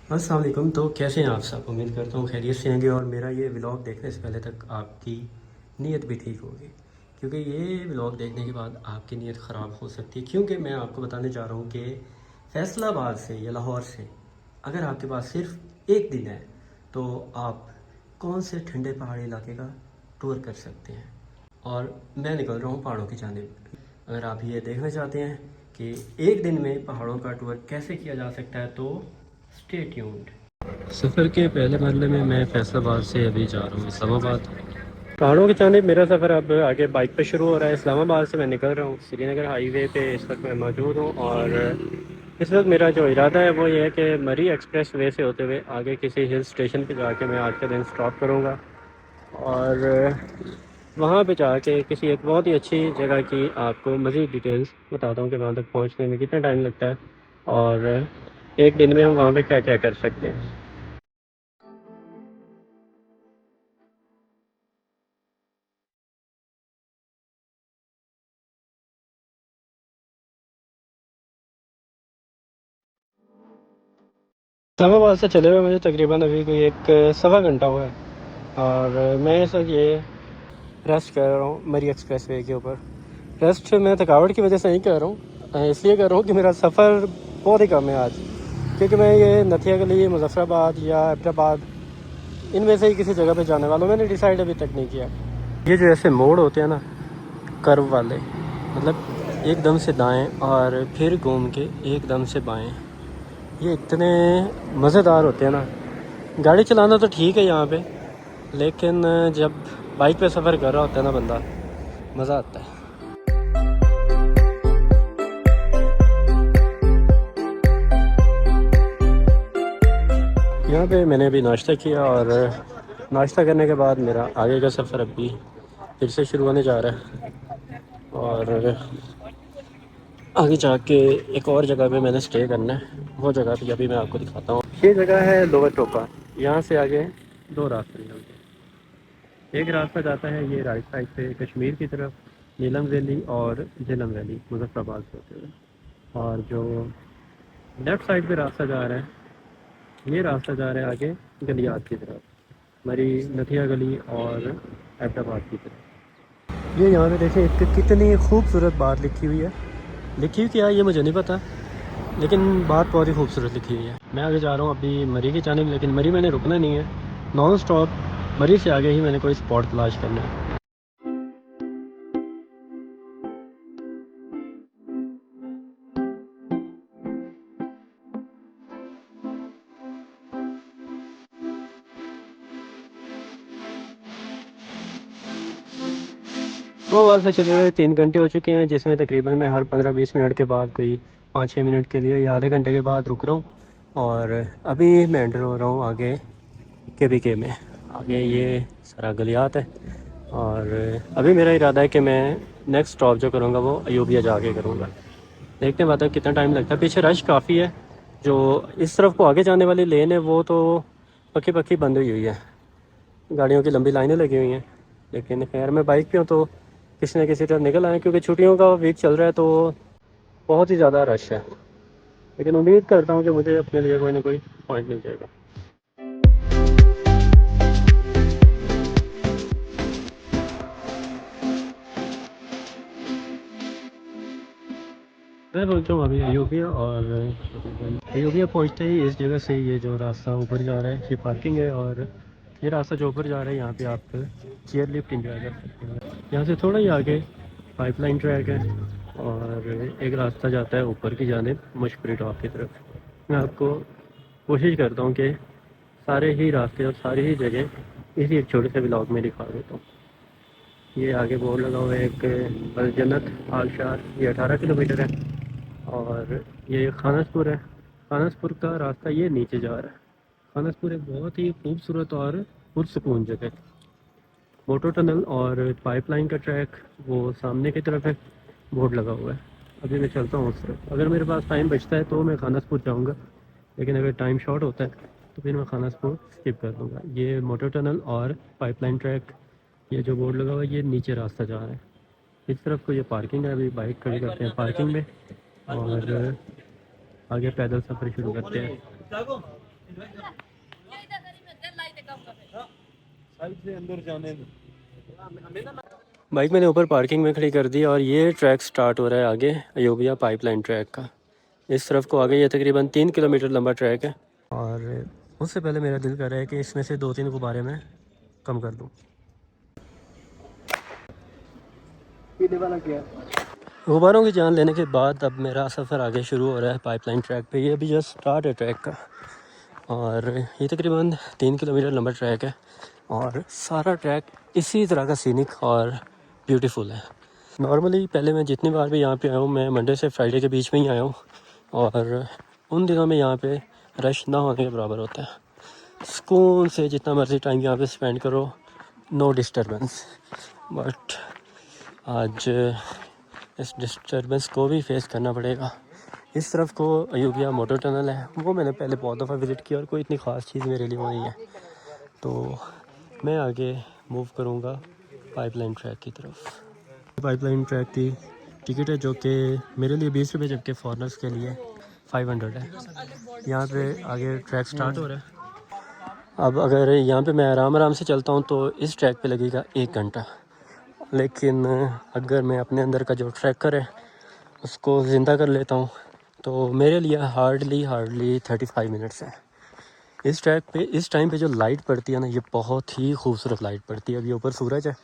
अस्सलाम वालेकुम। तो कैसे हैं आप सब? उम्मीद करता हूँ खैरियत से होंगे और मेरा ये व्लॉग देखने से पहले तक आपकी नीयत भी ठीक होगी, क्योंकि ये व्लॉग देखने के बाद आपकी नीयत ख़राब हो सकती है। क्योंकि मैं आपको बताने जा रहा हूँ कि फ़ैसलाबाद से या लाहौर से अगर आपके पास सिर्फ एक दिन है तो आप कौन से ठंडे पहाड़ी इलाके का टूर कर सकते हैं। और मैं निकल रहा हूँ पहाड़ों की जानिब। अगर आप ये देखना चाहते हैं कि एक दिन में पहाड़ों का टूर कैसे किया जा सकता है तो स्टे ट्यून्ड। सफ़र के पहले मरहले में मैं फैसलाबाद से अभी जा रहा हूँ इस्लामाबाद। पहाड़ों के जानिब मेरा सफ़र अब आगे बाइक पे शुरू हो रहा है। इस्लामाबाद से मैं निकल रहा हूँ, श्रीनगर हाईवे पे इस वक्त मैं मौजूद हूँ। और इस वक्त मेरा जो इरादा है वो ये है कि मरी एक्सप्रेस वे से होते हुए आगे किसी हिल स्टेशन पे जाके मैं आज का दिन स्टॉप करूँगा और वहाँ पे जाके किसी एक बहुत ही अच्छी जगह की आपको मज़ीद डिटेल्स बताता हूँ कि वहाँ तक पहुँचने में कितना टाइम लगता है और एक दिन में हम वहाँ पे क्या क्या कर सकते हैं। इस्लामाबाद से चले हुए मुझे तकरीबन अभी कोई एक सवा घंटा हुआ है और मैं इस वक्त ये रेस्ट कर रहा हूँ मरी एक्सप्रेस वे के ऊपर। रेस्ट मैं थकावट की वजह से नहीं कर रहा हूँ, इसलिए कर रहा हूँ कि मेरा सफ़र बहुत ही कम है आज, क्योंकि मैं ये नथिया गली, मुजफ्फराबाद या हैदराबाद इनमें से ही किसी जगह पे जाने वाला हूँ। मैंने डिसाइड अभी तक नहीं किया। ये जो ऐसे मोड़ होते हैं ना, कर्व वाले, मतलब एकदम से दाएं और फिर घूम के एकदम से बाएं, ये इतने मज़ेदार होते हैं ना। गाड़ी चलाना तो ठीक है यहाँ पे, लेकिन जब बाइक पे सफ़र कर रहा होता है ना बंदा, मज़ा आता है। यहाँ पे मैंने अभी नाश्ता किया और नाश्ता करने के बाद मेरा आगे का सफ़र अभी फिर से शुरू होने जा रहा है। और आगे जाके एक और जगह पे मैंने स्टे करना है, वो जगह भी अभी मैं आपको दिखाता हूँ। ये जगह है लोअर टोपा। यहाँ से आगे दो रास्ते निकलते हैं। एक रास्ता जाता है ये राइट साइड पे कश्मीर की तरफ, नीलम वैली और झेलम वैली मुजफ्फराबाद से होते हुए। और जो लेफ़्ट साइड पे रास्ता जा रहा है, ये रास्ता जा रहा है आगे गलियात की तरफ, मरी नथिया गली और हैदराबाद की तरफ। ये यहाँ पे देखें कितनी खूबसूरत बात लिखी हुई है। लिखी हुई क्या है ये मुझे नहीं पता, लेकिन बात बहुत ही खूबसूरत लिखी हुई है। मैं आगे जा रहा हूँ अभी मरी की जानिब, लेकिन मरी मैंने रुकना नहीं है, नॉन स्टॉप मरी से आगे ही मैंने कोई स्पॉट तलाश करना है। वो वहाँ से चले हुए 3 घंटे हो चुके हैं, जिसमें तकरीबन मैं हर 15-20 मिनट के बाद कोई 5-6 मिनट के लिए या आधे घंटे के बाद रुक रहा हूँ। और अभी मैं एंटर हो रहा हूँ आगे के में। आगे ये सारा गलियात है और अभी मेरा इरादा है कि मैं नेक्स्ट स्टॉप जो करूँगा वो अयूबिया जाके करूँगा। देखते हैं मतलब कितना टाइम लगता है। पीछे रश काफ़ी है। जो इस तरफ को आगे जाने वाली लेन है वो तो पक्की पक्की बंद हुई हुई है, गाड़ियों की लंबी लाइनें लगी हुई हैं। लेकिन खैर मैं बाइक पे हूँ तो किसी न किसी तरह निकल आए, क्योंकि छुट्टियों का वीक चल रहा है तो बहुत ही ज़्यादा रश है। लेकिन उम्मीद करता हूँ कि मुझे अपने लिए कोई ना कोई पॉइंट मिल जाएगा। मैं बोलता हूँ अभी अयोध्या, और अयोध्या पहुँचते ही इस जगह से ये जो रास्ता ऊपर जा रहा है ये पार्किंग है, और ये रास्ता जो ऊपर जा रहा है यहाँ पे आप चेयर लिफ्ट इंजॉय कर सकते हैं। यहाँ से थोड़ा ही आगे पाइपलाइन ट्रैक है और एक रास्ता जाता है ऊपर की जानिब मुशपरी टॉप की तरफ। मैं आपको कोशिश करता हूँ कि सारे ही रास्ते और सारी ही जगह इसी एक छोटे से ब्लॉग में दिखा देता हूँ। ये आगे बोर्ड लगा हुआ है एक बल जन्नत आलशार, ये 18 किलोमीटर है। और ये खानसपुर है। खानसपुर का रास्ता ये नीचे जा रहा है। खानसपुर एक बहुत ही खूबसूरत और पुरसकून जगह है। मोटर टनल और पाइपलाइन का ट्रैक वो सामने की तरफ है, बोर्ड लगा हुआ है। अभी मैं चलता हूँ उस तरफ। अगर मेरे पास टाइम बचता है तो मैं खानसपुर जाऊँगा, लेकिन अगर टाइम शॉर्ट होता है तो फिर मैं खानसपुर स्किप कर दूँगा। ये मोटर टनल और पाइपलाइन ट्रैक, ये जो बोर्ड लगा हुआ है ये नीचे रास्ता जा रहा है। इस तरफ को ये पार्किंग है, अभी बाइक खड़ी करते हैं पार्किंग में और आगे पैदल सफ़र शुरू करते हैं। बाइक मैंने ऊपर पार्किंग में खड़ी कर दी और ये ट्रैक स्टार्ट हो रहा है आगे अयोबिया पाइपलाइन ट्रैक का। इस तरफ को आगे ये तकरीबन 3 किलोमीटर लंबा ट्रैक है और उससे पहले मेरा दिल कर रहा है कि इसमें से 2-3 गुब्बारे में कम कर दूँ। गुब्बारों की जान लेने के बाद अब मेरा सफ़र आगे शुरू हो रहा है पाइपलाइन ट्रैक पे। ये अभी जस्ट स्टार्ट है ट्रैक का और ये तकरीबन 3 किलोमीटर लंबा ट्रैक है और सारा ट्रैक इसी तरह का सीनिक और ब्यूटीफुल है। नॉर्मली पहले मैं जितनी बार भी यहाँ पे आया हूँ मैं मंडे से फ्राइडे के बीच में ही आया हूँ और उन दिनों में यहाँ पे रश ना होने के बराबर होता है। सुकून से जितना मर्ज़ी टाइम यहाँ पे स्पेंड करो, नो डिस्टर्बेंस। बट आज इस डिस्टर्बेंस को भी फेस करना पड़ेगा। इस तरफ को अयोबिया मोटर टनल है, वो मैंने पहले बहुत दफ़ा विज़िट किया और कोई इतनी ख़ास चीज़ मेरे लिए वो नहीं है। तो मैं आगे मूव करूँगा पाइपलाइन ट्रैक की तरफ। पाइपलाइन ट्रैक की टिकट है जो कि मेरे लिए 20 रुपये जबकि फॉरनर्स के लिए 500 है। यहाँ पे आगे ट्रैक स्टार्ट हो रहा है। अब अगर यहाँ पे मैं आराम से चलता हूँ तो इस ट्रैक पे लगेगा 1 घंटा, लेकिन अगर मैं अपने अंदर का जो ट्रैकर है उसको ज़िंदा कर लेता हूँ तो मेरे लिए हार्डली 35 मिनट्स है। इस ट्रैक पे इस टाइम पे जो लाइट पड़ती है ना, ये बहुत ही खूबसूरत लाइट पड़ती है। अभी ऊपर सूरज है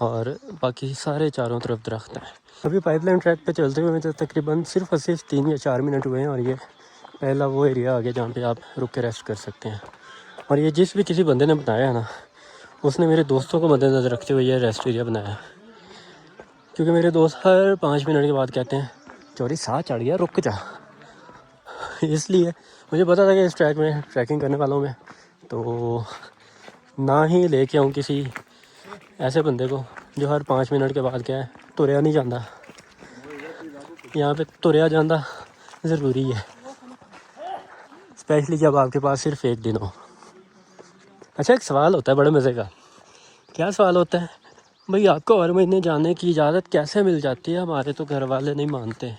और बाकी सारे चारों तरफ दरख्त हैं। अभी पाइपलाइन ट्रैक पे चलते हुए तो तकरीबन सिर्फ और सिर्फ 3 या 4 मिनट हुए हैं और ये पहला वो एरिया आ गया जहाँ पे आप रुक के रेस्ट कर सकते हैं। और ये जिस भी किसी बंदे ने बनाया है ना, उसने मेरे दोस्तों को मद्देनज़र रखते हुए ये रेस्ट एरिया बनाया है। क्योंकि मेरे दोस्त हर 5 मिनट के बाद कहते हैं चोरी साह चढ़ गया, रुक जा। इसलिए मुझे पता था कि इस ट्रैक में ट्रैकिंग करने वालों में तो ना ही लेके आऊँ किसी ऐसे बंदे को जो हर 5 मिनट के बाद क्या है तुरया नहीं जाता। यहाँ पे तुरया जाना ज़रूरी है, स्पेशली जब आपके पास सिर्फ 1 दिन हो। अच्छा, एक सवाल होता है बड़े मज़े का। क्या सवाल होता है भाई, आपको हर महीने जाने की इजाज़त कैसे मिल जाती है? हमारे तो घर वाले नहीं मानते।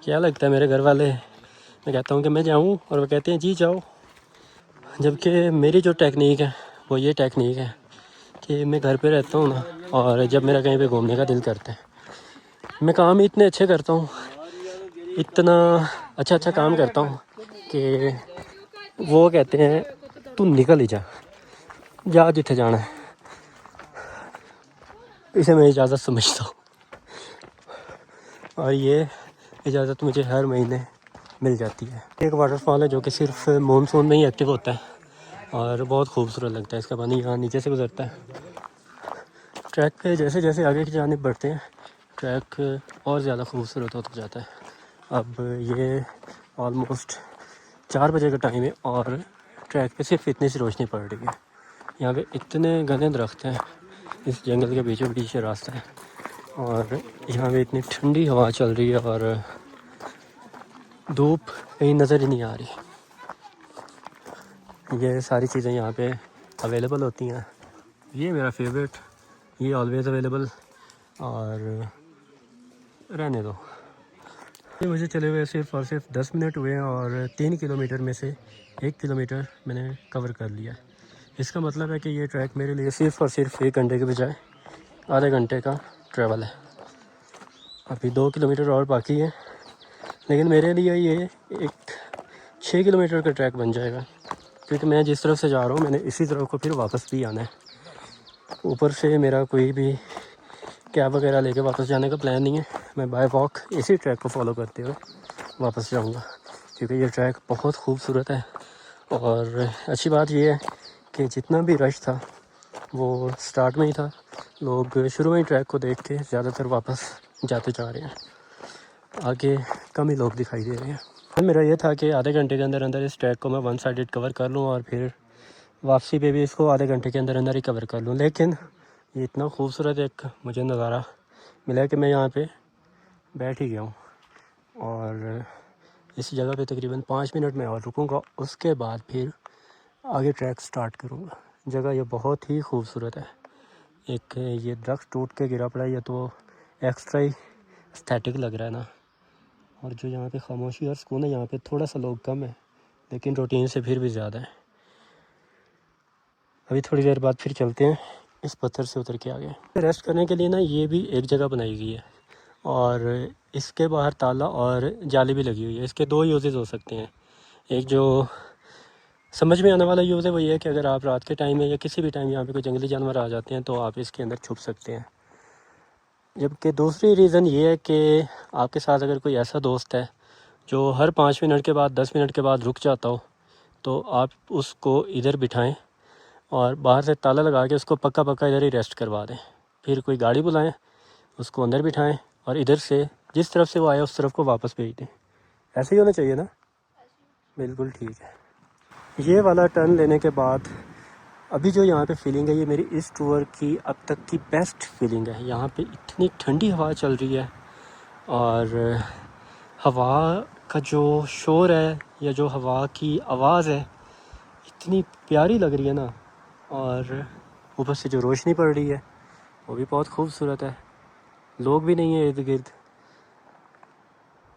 क्या लगता है मेरे घर वाले, मैं कहता हूँ कि मैं जाऊँ और वो कहते हैं जी जाओ। जबकि मेरी जो टेक्निक है वो ये टेक्निक है कि मैं घर पे रहता हूँ ना, और जब मेरा कहीं पे घूमने का दिल करता है मैं काम ही इतने अच्छे करता हूँ, इतना अच्छा काम करता हूँ कि वो कहते हैं तू निकल ही जा जिथे जाना है। इसे मैं इजाज़त समझता हूँ और ये इजाज़त मुझे हर महीने मिल जाती है। एक वाटरफॉल है जो कि सिर्फ मानसून में ही एक्टिव होता है और बहुत खूबसूरत लगता है। इसका पानी यहाँ नीचे से गुजरता है। ट्रैक पे जैसे जैसे आगे की जानिब बढ़ते हैं ट्रैक और ज़्यादा खूबसूरत होता जाता है। अब ये ऑलमोस्ट 4 बजे का टाइम है और ट्रैक पे सिर्फ इतनी सी रोशनी पड़ रही है। यहाँ पे इतने घने दरख्त हैं, इस जंगल के बीचों बीच रास्ता है और यहाँ पे इतनी ठंडी हवा चल रही है और धूप कहीं नज़र ही नहीं आ रही। ये सारी चीज़ें यहाँ पे अवेलेबल होती हैं। ये मेरा फेवरेट, ये ऑलवेज़ अवेलेबल और रहने दो। ये मुझे चले हुए सिर्फ और सिर्फ 10 मिनट हुए हैं और 3 किलोमीटर में से 1 किलोमीटर मैंने कवर कर लिया। इसका मतलब है कि ये ट्रैक मेरे लिए सिर्फ और सिर्फ 1 घंटे के बजाय आधे घंटे का ट्रैवल है। अभी 2 किलोमीटर और बाकी है, लेकिन मेरे लिए ये एक 6 किलोमीटर का ट्रैक बन जाएगा क्योंकि मैं जिस तरफ से जा रहा हूँ मैंने इसी तरफ को फिर वापस भी आना है। ऊपर से मेरा कोई भी कैब वगैरह लेके वापस जाने का प्लान नहीं है। मैं बाय वॉक इसी ट्रैक को फॉलो करते हुए वापस जाऊंगा क्योंकि ये ट्रैक बहुत खूबसूरत है। और अच्छी बात ये है कि जितना भी रश था वो स्टार्ट में ही था। लोग शुरू में ही ट्रैक को देख के ज़्यादातर वापस जाते जा रहे हैं, आगे कम ही लोग दिखाई दे रहे हैं। मेरा ये था कि आधे घंटे के अंदर अंदर इस ट्रैक को मैं 1 साइडेड कवर कर लूँ और फिर वापसी पे भी इसको आधे घंटे के अंदर अंदर ही कवर कर लूँ। लेकिन ये इतना खूबसूरत एक मुझे नज़ारा मिला कि मैं यहाँ पे बैठ ही गया हूँ और इस जगह पे तकरीबन 5 मिनट में और रुकूँगा, उसके बाद फिर आगे ट्रैक स्टार्ट करूँगा। जगह ये बहुत ही खूबसूरत है। एक ये दरख्त टूट के गिरा पड़ा है, ये तो एक्स्ट्रा ही एस्थेटिक लग रहा है ना। और जो यहाँ पे खामोशी और सुकून है, यहाँ पे थोड़ा सा लोग कम है लेकिन रूटीन से फिर भी ज़्यादा है। अभी थोड़ी देर बाद फिर चलते हैं इस पत्थर से उतर के आगे। रेस्ट करने के लिए ना ये भी एक जगह बनाई गई है और इसके बाहर ताला और जाली भी लगी हुई है। इसके दो यूजेस हो सकते हैं। एक जो समझ में आने वाला यूज़ है वो ये है कि अगर आप रात के टाइम में या किसी भी टाइम यहाँ पे कोई जंगली जानवर आ जाते हैं तो आप इसके अंदर छुप सकते हैं। जबकि दूसरी रीज़न ये है कि आपके साथ अगर कोई ऐसा दोस्त है जो हर 5 मिनट के बाद 10 मिनट के बाद रुक जाता हो तो आप उसको इधर बिठाएं और बाहर से ताला लगा के उसको पक्का पक्का इधर ही रेस्ट करवा दें। फिर कोई गाड़ी बुलाएं, उसको अंदर बिठाएं और इधर से जिस तरफ से वो आया उस तरफ को वापस भेज दें। ऐसे ही होना चाहिए ना? बिल्कुल ठीक है। ये वाला टर्न लेने के बाद अभी जो यहाँ पे फीलिंग है ये मेरी इस टूर की अब तक की बेस्ट फीलिंग है। यहाँ पे इतनी ठंडी हवा चल रही है और हवा का जो शोर है या जो हवा की आवाज़ है इतनी प्यारी लग रही है ना, और ऊपर से जो रोशनी पड़ रही है वो भी बहुत खूबसूरत है। लोग भी नहीं है इर्द गिर्द।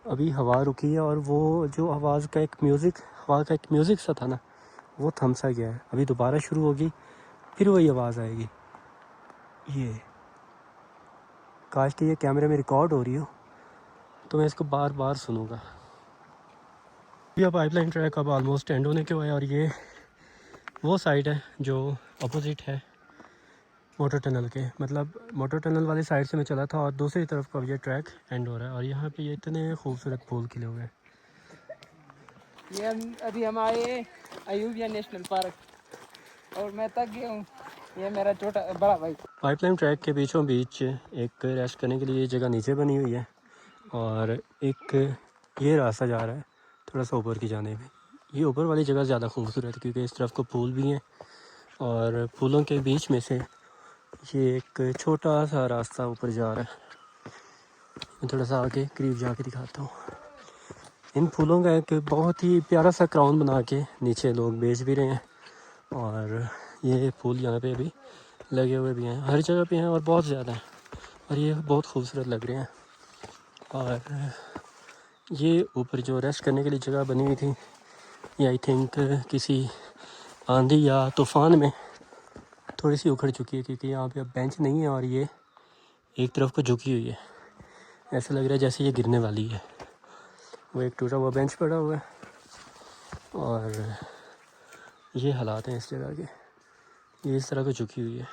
अभी हवा रुकी है और वो जो आवाज़ का एक म्यूज़िक, हवा का एक म्यूज़िक सा था ना, वो थम सा गया है। अभी दोबारा शुरू होगी फिर वही आवाज़ आएगी। ये काश कि ये कैमरे में रिकॉर्ड हो रही हो तो मैं इसको बार बार सुनूंगा। ये पाइपलाइन ट्रैक अब ऑलमोस्ट एंड होने के हुए और ये वो साइड है जो अपोजिट है मोटर टनल के। मतलब मोटर टनल वाली साइड से मैं चला था और दूसरी तरफ का ये ट्रैक एंड हो रहा है। और यहाँ पे ये इतने खूबसूरत फूल खिले हुए हैं। ये अभी हम आए अयूबिया नेशनल पार्क और मैं थक गया हूँ। ये मेरा छोटा बड़ा भाई। पाइपलाइन ट्रैक के बीचों बीच एक रेस्ट करने के लिए जगह नीचे बनी हुई है और एक ये रास्ता जा रहा है थोड़ा सा ऊपर की जाने में। ये ऊपर वाली जगह ज़्यादा खूबसूरत है क्योंकि इस तरफ को फूल भी हैं और फूलों के बीच में से ये एक छोटा सा रास्ता ऊपर जा रहा है। मैं थोड़ा सा आगे करीब जाके दिखाता हूँ। इन फूलों का एक बहुत ही प्यारा सा क्राउन बना के नीचे लोग बेच भी रहे हैं और ये फूल यहाँ पे भी लगे हुए भी हैं, हर जगह पे हैं और बहुत ज़्यादा हैं और ये बहुत खूबसूरत लग रहे हैं। और ये ऊपर जो रेस्ट करने के लिए जगह बनी हुई थी ये आई थिंक किसी आंधी या तूफ़ान में थोड़ी सी उखड़ चुकी है क्योंकि यहाँ पे अब बेंच नहीं है और ये एक तरफ को झुकी हुई है। ऐसा लग रहा है जैसे ये गिरने वाली है। वो एक टूटा हुआ बेंच पड़ा हुआ है और ये हालात हैं इस जगह के। ये इस तरह को झुकी हुई है।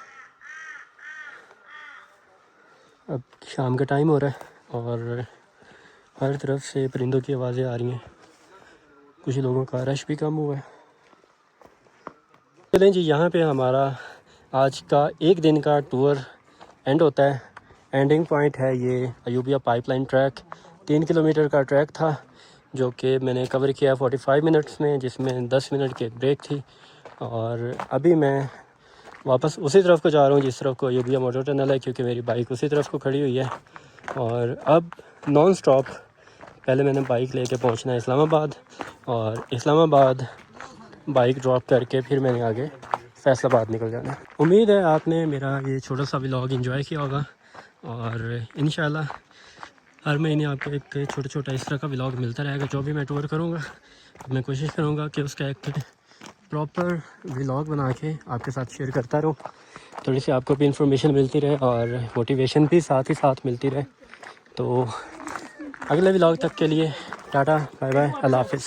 अब शाम का टाइम हो रहा है और हर तरफ से परिंदों की आवाज़ें आ रही हैं। कुछ लोगों का रश भी कम हुआ है। चलें जी, यहाँ पे हमारा आज का एक दिन का टूर एंड होता है। एंडिंग पॉइंट है ये अयूबिया पाइपलाइन ट्रैक। 3 किलोमीटर का ट्रैक था जो कि मैंने कवर किया 45 मिनट्स में, जिसमें 10 मिनट की ब्रेक थी। और अभी मैं वापस उसी तरफ को जा रहा हूँ जिस तरफ को अयूबिया मोटर टनल है क्योंकि मेरी बाइक उसी तरफ को खड़ी हुई है। और अब नॉन स्टॉप पहले मैंने बाइक लेके पहुँचना है इस्लामाबाद और इस्लामाबाद बाइक ड्रॉप करके फिर मैंने आगे फैसलाबाद निकल जाना है। उम्मीद है आपने मेरा ये छोटा सा व्लॉग एंजॉय किया होगा और इंशाल्लाह हर महीने आपको एक छोटा छोटा इस तरह का व्लॉग मिलता रहेगा। जो भी मैं टूर करूँगा मैं कोशिश करूँगा कि उसका एक प्रॉपर व्लॉग बना के आपके साथ शेयर करता रहूँ। थोड़ी सी आपको भी इंफॉर्मेशन मिलती रहे और मोटिवेशन भी साथ ही साथ मिलती रहे। तो अगले व्लॉग तक के लिए टाटा बाय बाय, अल्लाह हाफिज़।